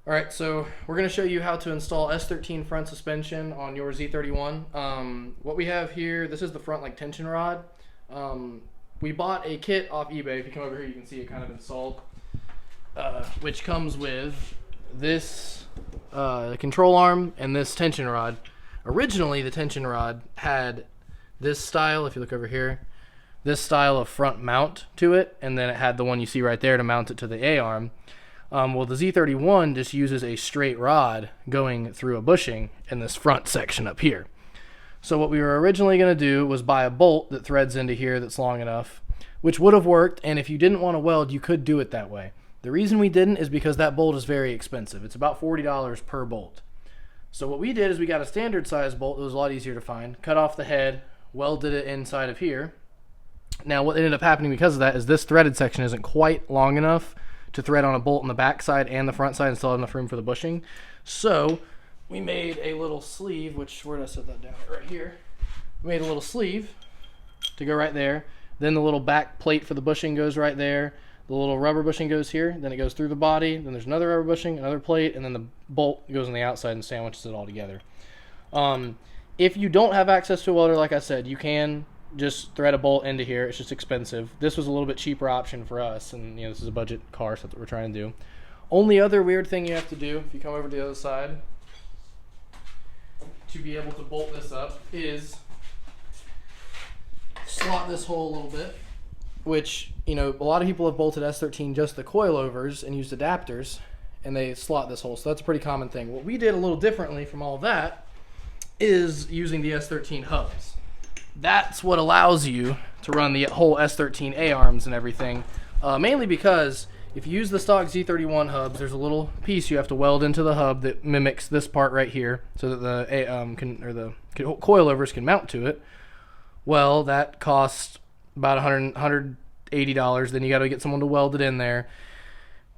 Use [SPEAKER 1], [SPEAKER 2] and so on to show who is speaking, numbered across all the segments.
[SPEAKER 1] All right, so we're going to show you how to install S13 front suspension on your Z31. What we have here, this is the front like tension rod. We bought a kit off eBay. If you come over here, you can see it kind of installed, which comes with this control arm and this tension rod. Originally, the tension rod had this style, if you look over here, this style of front mount to it, and then it had the one you see right there to mount it to the A-arm. Well, the Z31 just uses a straight rod going through a bushing in this front section up here. So what we were originally going to do was buy a bolt that threads into here that's long enough, which would have worked, and if you didn't want to weld, you could do it that way. The reason we didn't is because that bolt is very expensive. It's about $40 per bolt. So what we did is we got a standard size bolt that was a lot easier to find, cut off the head, welded it inside of here. Now what ended up happening because of that is this threaded section isn't quite long enough to thread on a bolt on the back side and the front side and still have enough room for the bushing. So we made a little sleeve, which, where did I set that down? Right here. We made a little sleeve to go right there. Then the little back plate for the bushing goes right there. The little rubber bushing goes here. Then it goes through the body. Then there's another rubber bushing, another plate, and then the bolt goes on the outside and sandwiches it all together. If you don't have access to a welder, like I said, you can just thread a bolt into here. It's just expensive. This was a little bit cheaper option for us, and this is a budget car, so that's what we're trying to do. Only other weird thing you have to do, if you come over to the other side, to be able to bolt this up is slot this hole a little bit, which, a lot of people have bolted S13 just the coilovers and used adapters, and they slot this hole, so that's a pretty common thing. What we did a little differently from all that is using the S13 hubs. That's what allows you to run the whole S13 A-arms and everything, mainly because if you use the stock Z31 hubs, there's a little piece you have to weld into the hub that mimics this part right here so that the coilovers can mount to it. Well, that costs about $180. Then you got to get someone to weld it in there.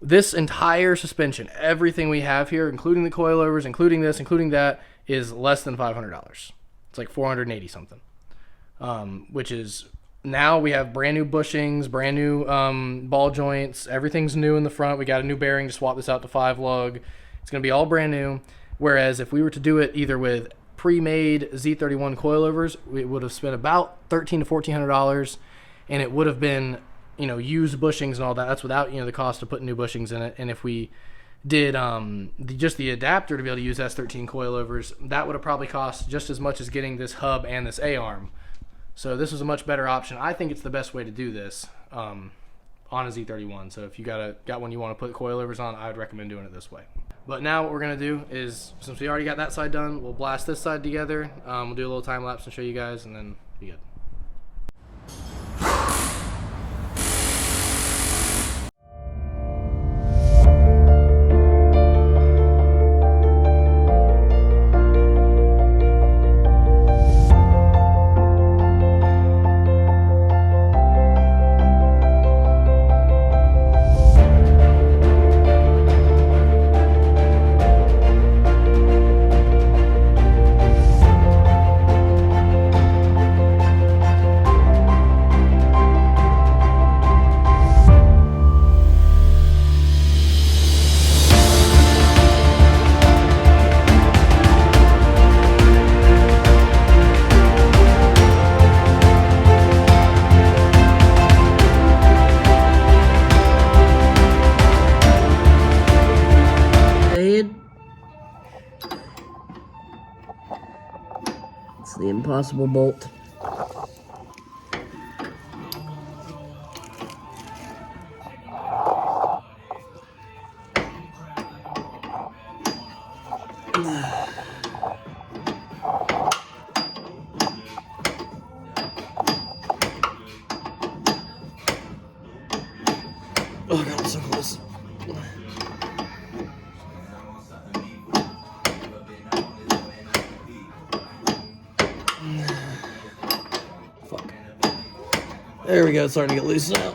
[SPEAKER 1] This entire suspension, everything we have here, including the coilovers, including this, including that, is less than $500. It's like $480 something. Which is, now we have brand new bushings, brand new ball joints, everything's new in the front. We got a new bearing to swap this out to 5-lug. It's going to be all brand new. Whereas if we were to do it either with pre-made Z31 coilovers, we would have spent about $1,300 to $1,400, and it would have been, used bushings and all that. That's without, the cost of putting new bushings in it. And if we did just the adapter to be able to use S13 coilovers, that would have probably cost just as much as getting this hub and this A-arm. So this was a much better option. I think it's the best way to do this on a Z31. So if you got one you want to put coilovers on, I would recommend doing it this way. But now what we're going to do is, since we already got that side done, we'll blast this side together. We'll do a little time lapse and show you guys, and then be good.
[SPEAKER 2] It's the impossible bolt. Oh god, I'm so close. Fuck. There we go, it's starting to get loose now.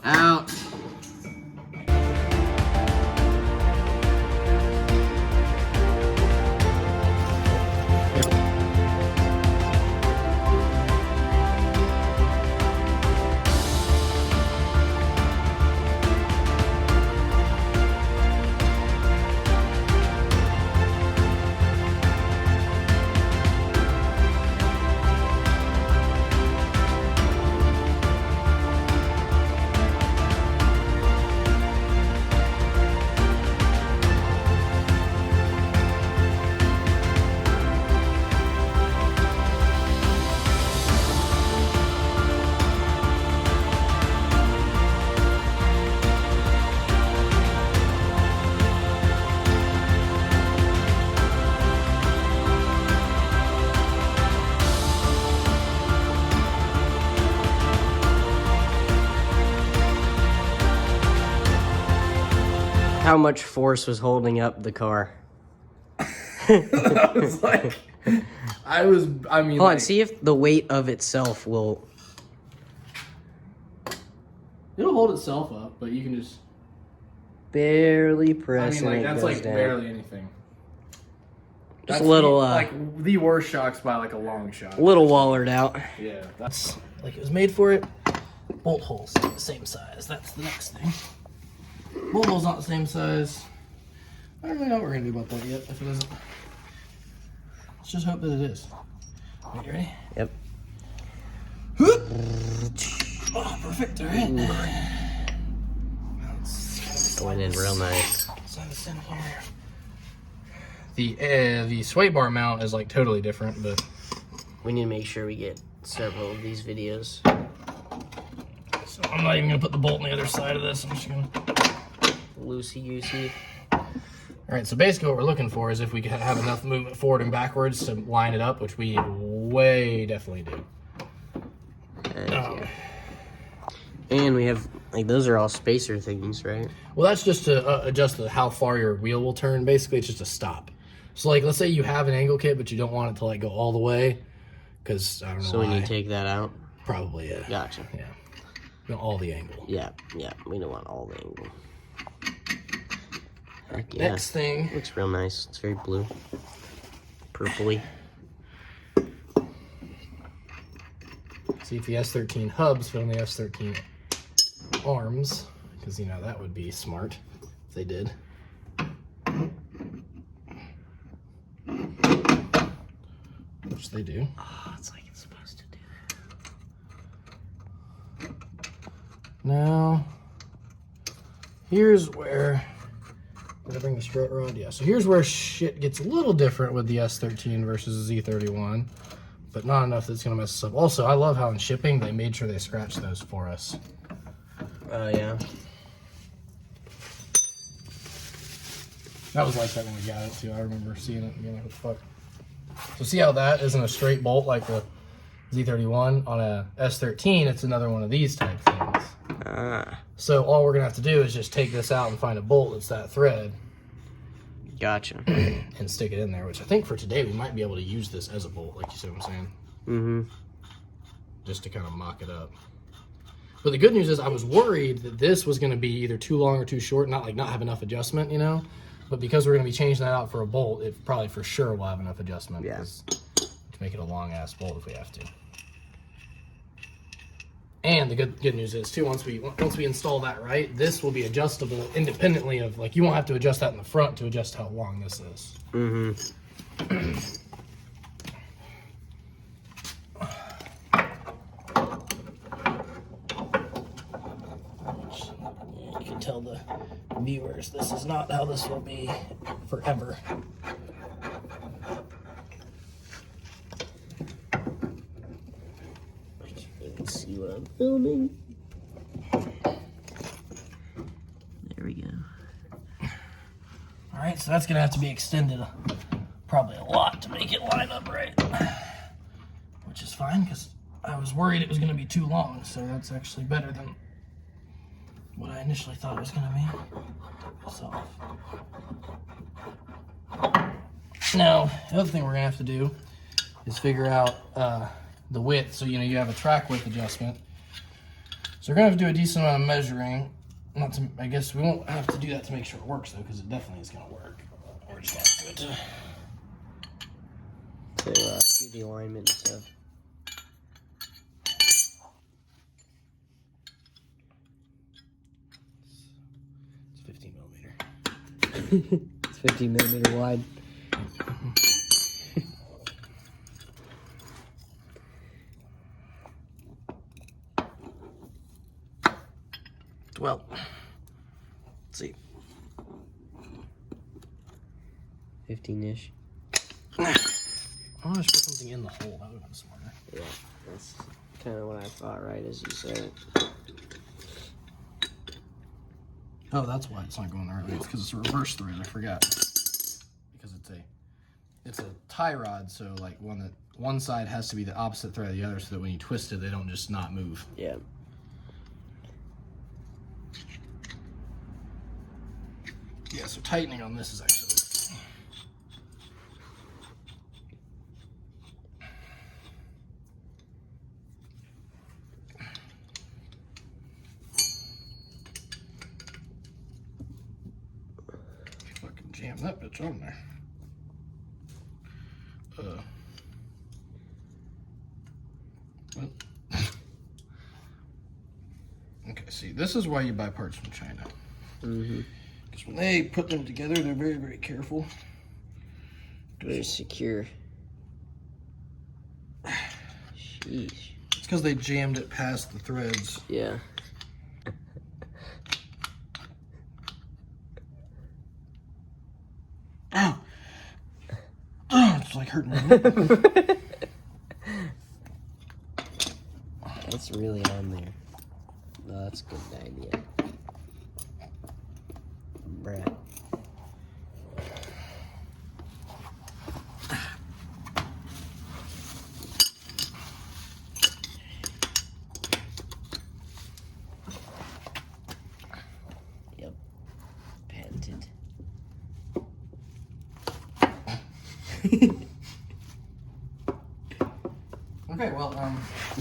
[SPEAKER 2] Out.
[SPEAKER 3] How much force was holding up the car?
[SPEAKER 1] I was like, I mean,
[SPEAKER 3] Hold on, see if the weight of itself will...
[SPEAKER 1] It'll hold itself up, but you can just...
[SPEAKER 3] Barely press,
[SPEAKER 1] I mean, like,
[SPEAKER 3] and it
[SPEAKER 1] that's
[SPEAKER 3] goes
[SPEAKER 1] like
[SPEAKER 3] down.
[SPEAKER 1] barely anything.
[SPEAKER 3] Just a little,
[SPEAKER 1] like, the worst shocks by, like, a long shot.
[SPEAKER 3] a little wallered out.
[SPEAKER 1] Yeah, that's... Like, it was made for it. Bolt holes, the same size. That's the next thing. Bolt hole's not the same size. I don't really know what we're gonna do about that yet, if it isn't. Let's just hope that it is. Are you ready?
[SPEAKER 3] Yep.
[SPEAKER 1] Oh, perfect, alright.
[SPEAKER 3] Going in real nice.
[SPEAKER 1] Slide this in here. The sway bar mount is like totally different, but
[SPEAKER 3] We need to make sure we get several of these videos.
[SPEAKER 1] so I'm not even gonna put the bolt on the other side of this. I'm just gonna.
[SPEAKER 3] Loosey-goosey.
[SPEAKER 1] All right, so basically what we're looking for is if we can have enough movement forward and backwards to line it up, which we way definitely do.
[SPEAKER 3] Yeah. And we have, like, those are all spacer things, right?
[SPEAKER 1] Well, that's just to adjust how far your wheel will turn. Basically, it's just a stop. So, like, let's say you have an angle kit, but you don't want it to, like, go all the way, because I don't know
[SPEAKER 3] So
[SPEAKER 1] why.
[SPEAKER 3] we need to take that out?
[SPEAKER 1] Probably, yeah.
[SPEAKER 3] Gotcha.
[SPEAKER 1] Yeah. No, all the angle.
[SPEAKER 3] Yeah, we don't want all the angle. Heck yeah.
[SPEAKER 1] Next thing.
[SPEAKER 3] Looks real nice. It's very blue. Purpley.
[SPEAKER 1] See if the S13 hubs fit on the S13 arms, because, you know, that would be smart if they did. Which they do.
[SPEAKER 3] Oh, it's like it's supposed to do.
[SPEAKER 1] Now, here's where... Did I bring the strut rod? Yeah, so here's where shit gets a little different with the S13 versus the Z31, but not enough that's going to mess us up. Also, I love how in shipping they made sure they scratched those for us.
[SPEAKER 3] Oh, yeah.
[SPEAKER 1] That was like that when we got it too. I remember seeing it and being like, what the fuck? So see how that isn't a straight bolt like the Z31? On a S13, it's another one of these type things.
[SPEAKER 3] Ah,
[SPEAKER 1] So all we're going to have to do is just take this out and find a bolt that's that thread
[SPEAKER 3] gotcha.
[SPEAKER 1] and stick it in there, which I think for today we might be able to use this as a bolt, like you see what I'm saying?
[SPEAKER 3] Mm-hmm.
[SPEAKER 1] Just to kind of mock it up. But the good news is I was worried that this was going to be either too long or too short, not have enough adjustment, you know? But because we're going to be changing that out for a bolt, it probably for sure will have enough adjustment.
[SPEAKER 3] Yeah.
[SPEAKER 1] To make it a long ass bolt if we have to. And the good news is too, once we install that right, this will be adjustable independently of, like, you won't have to adjust that in the front to adjust how long this is.
[SPEAKER 3] Mm-hmm.
[SPEAKER 1] You can tell the viewers this is not how this will be forever.
[SPEAKER 3] You can see what I'm filming. There we go.
[SPEAKER 1] All right, so that's gonna have to be extended probably a lot to make it line up right, which is fine because I was worried it was gonna be too long, so that's actually better than what I initially thought it was gonna be. So now the other thing we're gonna have to do is figure out the width. So, you know, you have a track width adjustment. So we're gonna have to do a decent amount of measuring. I guess we won't have to do that to make sure it works though, because it definitely is gonna work. We're just gonna do it
[SPEAKER 3] To do the alignment and stuff.
[SPEAKER 1] It's 15 millimeter.
[SPEAKER 3] It's 15 millimeter wide.
[SPEAKER 1] Well, let's see.
[SPEAKER 3] 15-ish.
[SPEAKER 1] I want to just put something in the hole. That would have been smarter.
[SPEAKER 3] Yeah, that's kind of what I thought, right, as you said it.
[SPEAKER 1] Oh, that's why it's not going the right way. It's because it's a reverse thread. I forgot. Because it's a tie rod, so like one side has to be the opposite thread of the other, so that when you twist it, they don't just not move.
[SPEAKER 3] Yeah.
[SPEAKER 1] Yeah, so tightening on this is actually... Fucking jam that bitch on there. Well. Okay, see, this is why you buy parts from China. Because when they put them together, they're very, very careful.
[SPEAKER 3] Very secure. Sheesh.
[SPEAKER 1] It's because they jammed it past the threads.
[SPEAKER 3] Yeah.
[SPEAKER 1] Ow! Oh, it's like hurting me.
[SPEAKER 3] It's really on there. Oh, that's a good idea. Bruh. Yep. Patented.
[SPEAKER 1] Okay, well,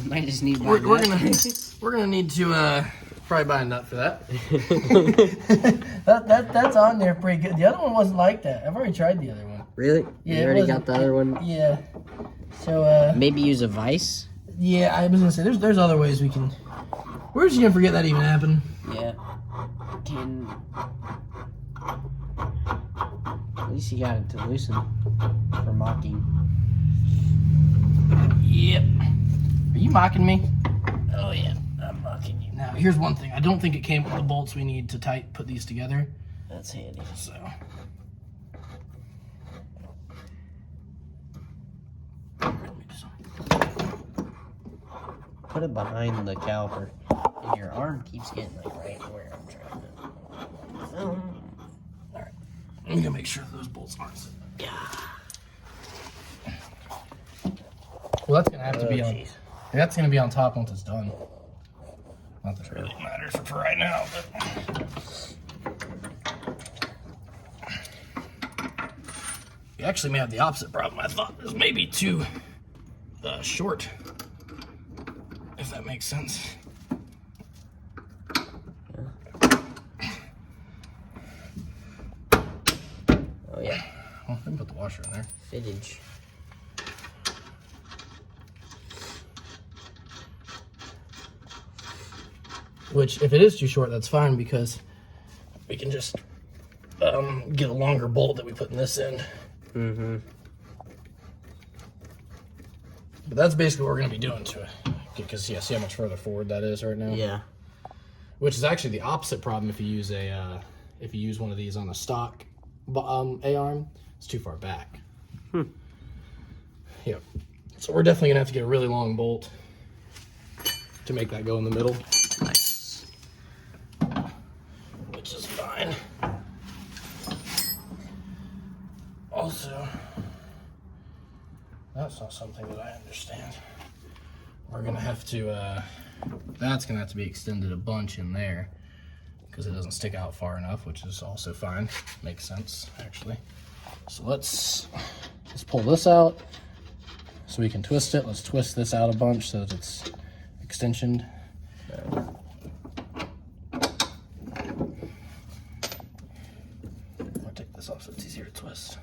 [SPEAKER 3] Might just need
[SPEAKER 1] we're gonna need to probably buy a nut for that. That's on there pretty good. The other one wasn't like that. I've already tried the other one.
[SPEAKER 3] Really?
[SPEAKER 1] Yeah,
[SPEAKER 3] you
[SPEAKER 1] it
[SPEAKER 3] already
[SPEAKER 1] wasn't-
[SPEAKER 3] got the other one?
[SPEAKER 1] Yeah. So
[SPEAKER 3] Maybe use a vise?
[SPEAKER 1] yeah, I was gonna say there's other ways we can. We're just gonna forget that even happened.
[SPEAKER 3] Yeah. At least you got it to loosen for mocking.
[SPEAKER 1] Yep. Are you mocking me?
[SPEAKER 3] Oh yeah, I'm mocking you.
[SPEAKER 1] Now here's one thing. I don't think it came with the bolts we need to put these together.
[SPEAKER 3] That's handy.
[SPEAKER 1] So.
[SPEAKER 3] Put it behind the caliper. And your arm keeps getting like right where I'm trying to.
[SPEAKER 1] Alright. I'm gonna make sure those bolts aren't sitting.
[SPEAKER 3] Yeah.
[SPEAKER 1] Well, that's gonna have to be on.
[SPEAKER 3] Jeez.
[SPEAKER 1] That's gonna be on top once it's done. Not that it really matters for right now, but we actually may have the opposite problem. I thought it was maybe too short, if that makes sense.
[SPEAKER 3] Oh yeah.
[SPEAKER 1] Well, I can put the washer in there.
[SPEAKER 3] Fittage.
[SPEAKER 1] Which, if it is too short, that's fine because we can just get a longer bolt that we put in this end.
[SPEAKER 3] Mm-hmm.
[SPEAKER 1] But that's basically what we're going to be doing to it. Because, yeah, see how much further forward that is right now?
[SPEAKER 3] Yeah.
[SPEAKER 1] Which is actually the opposite problem if you use one of these on a stock A-arm. It's too far back. Yep. So we're definitely going to have to get a really long bolt to make that go in the middle.
[SPEAKER 3] Nice.
[SPEAKER 1] Which is fine. Also, that's not something that I understand. We're gonna have to, that's gonna have to be extended a bunch in there because it doesn't stick out far enough, which is also fine. Makes sense, actually. So let's pull this out so we can twist it. Let's twist this out a bunch so that it's extensioned. I'll take this off so it's easier to twist.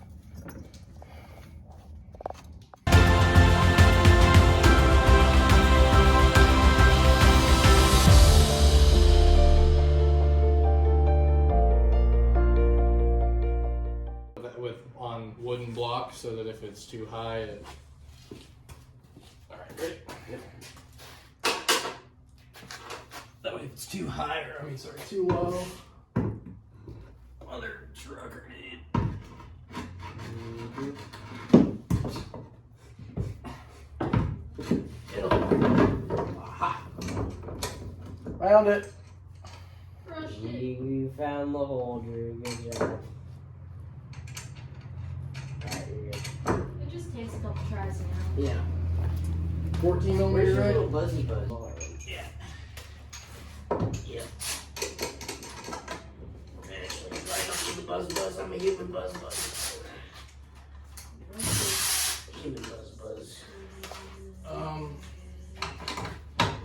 [SPEAKER 1] On wooden blocks so that if it's too high, it... All right, ready? Yep. That way if it's too high, or too low. Mother trucker, dude. Aha. Found it.
[SPEAKER 3] You found the hole, Drew. Good job. Alright, you're good.
[SPEAKER 4] It just takes a couple tries now.
[SPEAKER 3] Yeah.
[SPEAKER 1] 14
[SPEAKER 3] Where's
[SPEAKER 1] millimeter,
[SPEAKER 3] your
[SPEAKER 1] right?
[SPEAKER 3] little buzzy buzz?
[SPEAKER 1] Yeah.
[SPEAKER 3] Yep. Actually, right on the buzz buzz. I'm a human buzz buzz. Human buzz buzz.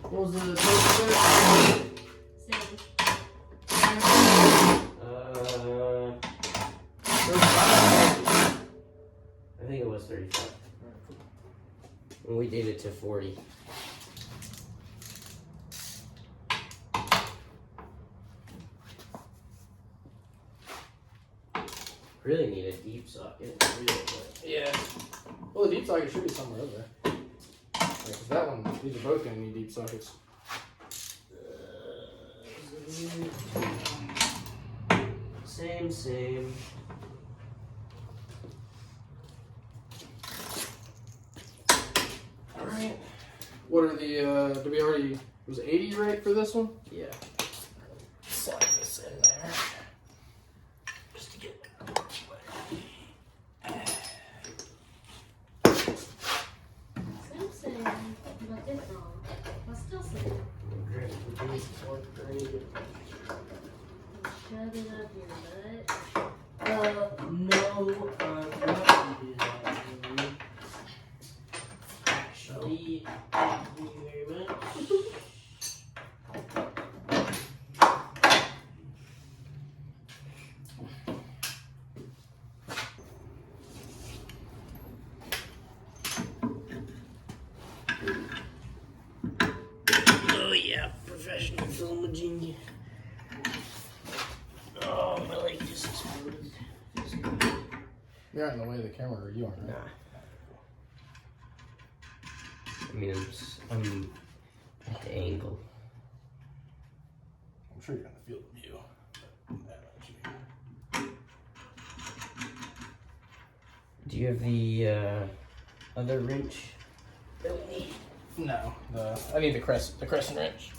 [SPEAKER 1] What was the total there?
[SPEAKER 4] Same.
[SPEAKER 3] 35. I think it was 35. And we did it to 40. Really need a deep socket. Really.
[SPEAKER 1] Yeah. Well, the deep socket should be somewhere over there. Yeah, 'cause that one, these are both gonna need deep sockets.
[SPEAKER 3] Same.
[SPEAKER 1] Alright. What are the, do we already, was 80 right for this one?
[SPEAKER 3] Yeah.
[SPEAKER 1] Slide this in there. Just to get
[SPEAKER 4] Same, but different. But still same. Shove it up your butt.
[SPEAKER 3] No, not gonna do that. Actually, thank you very much. Oh yeah, professional filmaging. Oh, my leg just exploded.
[SPEAKER 1] You're not in the way of the camera, or you aren't,
[SPEAKER 3] Nah.
[SPEAKER 1] right?
[SPEAKER 3] I mean, I'm at the angle.
[SPEAKER 1] I'm sure you're in the field of view.
[SPEAKER 3] Do you have the other wrench that we need?
[SPEAKER 1] No, I need the crescent wrench.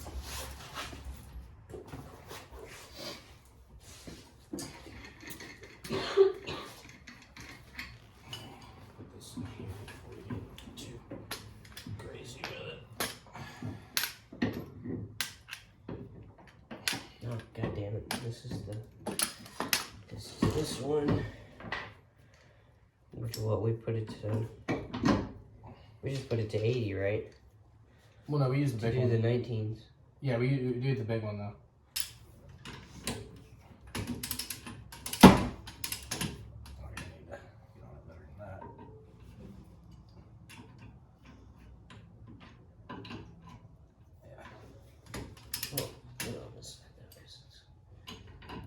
[SPEAKER 1] Put this in here before we get too crazy with it.
[SPEAKER 3] Oh, god damn it. This is this one. Which what we put it to. We just put it to 80, right?
[SPEAKER 1] Well, no, we use the
[SPEAKER 3] To
[SPEAKER 1] big
[SPEAKER 3] do
[SPEAKER 1] one.
[SPEAKER 3] the 19s.
[SPEAKER 1] Yeah, we do the big one though. Oh, you're gonna need to get on it better than that. Yeah.
[SPEAKER 3] Oh, put it on this side though, 'cause it's-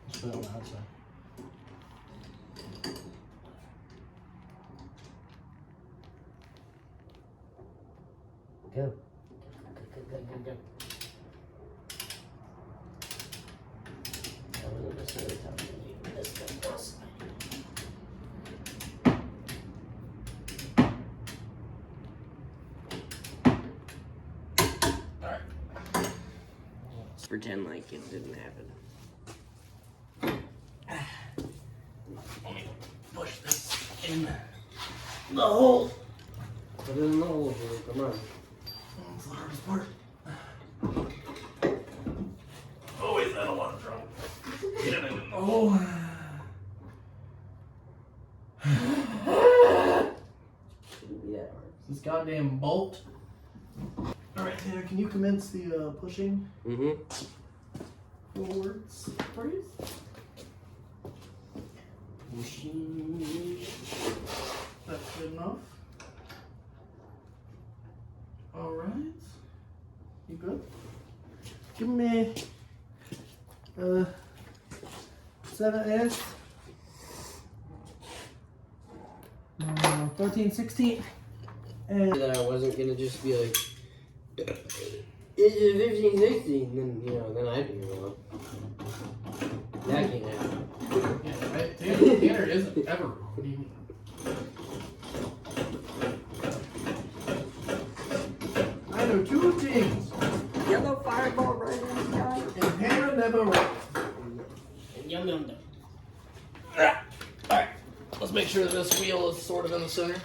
[SPEAKER 1] Let's put it on the outside.
[SPEAKER 3] Go. Go. A little bit of the top of you. This goes.
[SPEAKER 1] Alright.
[SPEAKER 3] Let's pretend like it didn't happen.
[SPEAKER 1] Let me push this in.
[SPEAKER 3] The hole! Put it in the hole, bro. Come on.
[SPEAKER 1] That's the hardest part. Oh, wait, I don't want to drop. Get it in. Oh.
[SPEAKER 3] Shouldn't be that hard.
[SPEAKER 1] This goddamn bolt. Alright, Tanner, can you commence the pushing
[SPEAKER 3] Mm-hmm.
[SPEAKER 1] forwards, please? That's good enough. Alright. You good? Give me 7S. 13, 16. And
[SPEAKER 3] That I wasn't gonna just be like, it's a 15, 16, then, you know, then I'd be wrong. That can't happen.
[SPEAKER 1] yeah, right? Tanner isn't ever. What do you mean? I know two things.
[SPEAKER 3] Yellow fireball right in the sky.
[SPEAKER 1] And Tanner never wrong.
[SPEAKER 3] And yum yum yum.
[SPEAKER 1] Alright, let's make sure that this wheel is sort of in the center.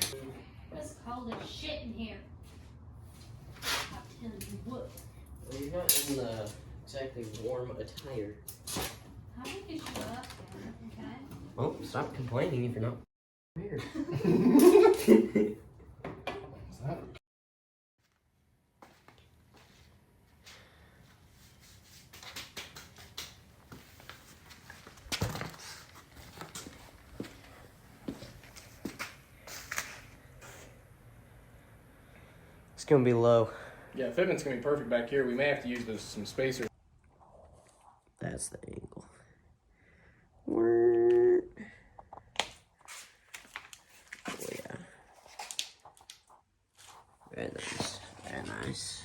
[SPEAKER 4] It's cold as shit in here. I'm telling you what.
[SPEAKER 3] Well, you're not in the exactly warm attire.
[SPEAKER 4] How did you shut up there? Okay.
[SPEAKER 3] Well, stop complaining if you're not weird.
[SPEAKER 1] What's that?
[SPEAKER 3] It's gonna be low.
[SPEAKER 1] Yeah, fitment's gonna be perfect back here. We may have to use some spacers.
[SPEAKER 3] That's the angle. Oh yeah. Very nice. Very nice.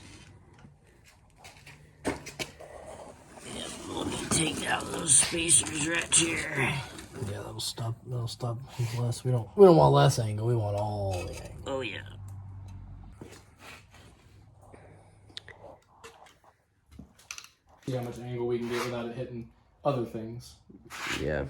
[SPEAKER 3] Yeah, let me take out those spacers right here.
[SPEAKER 2] Yeah, that'll stop. That'll stop less. We don't want less angle. We want all the angle.
[SPEAKER 3] Oh yeah.
[SPEAKER 1] See how much angle we can get without it hitting other things.
[SPEAKER 3] Yeah.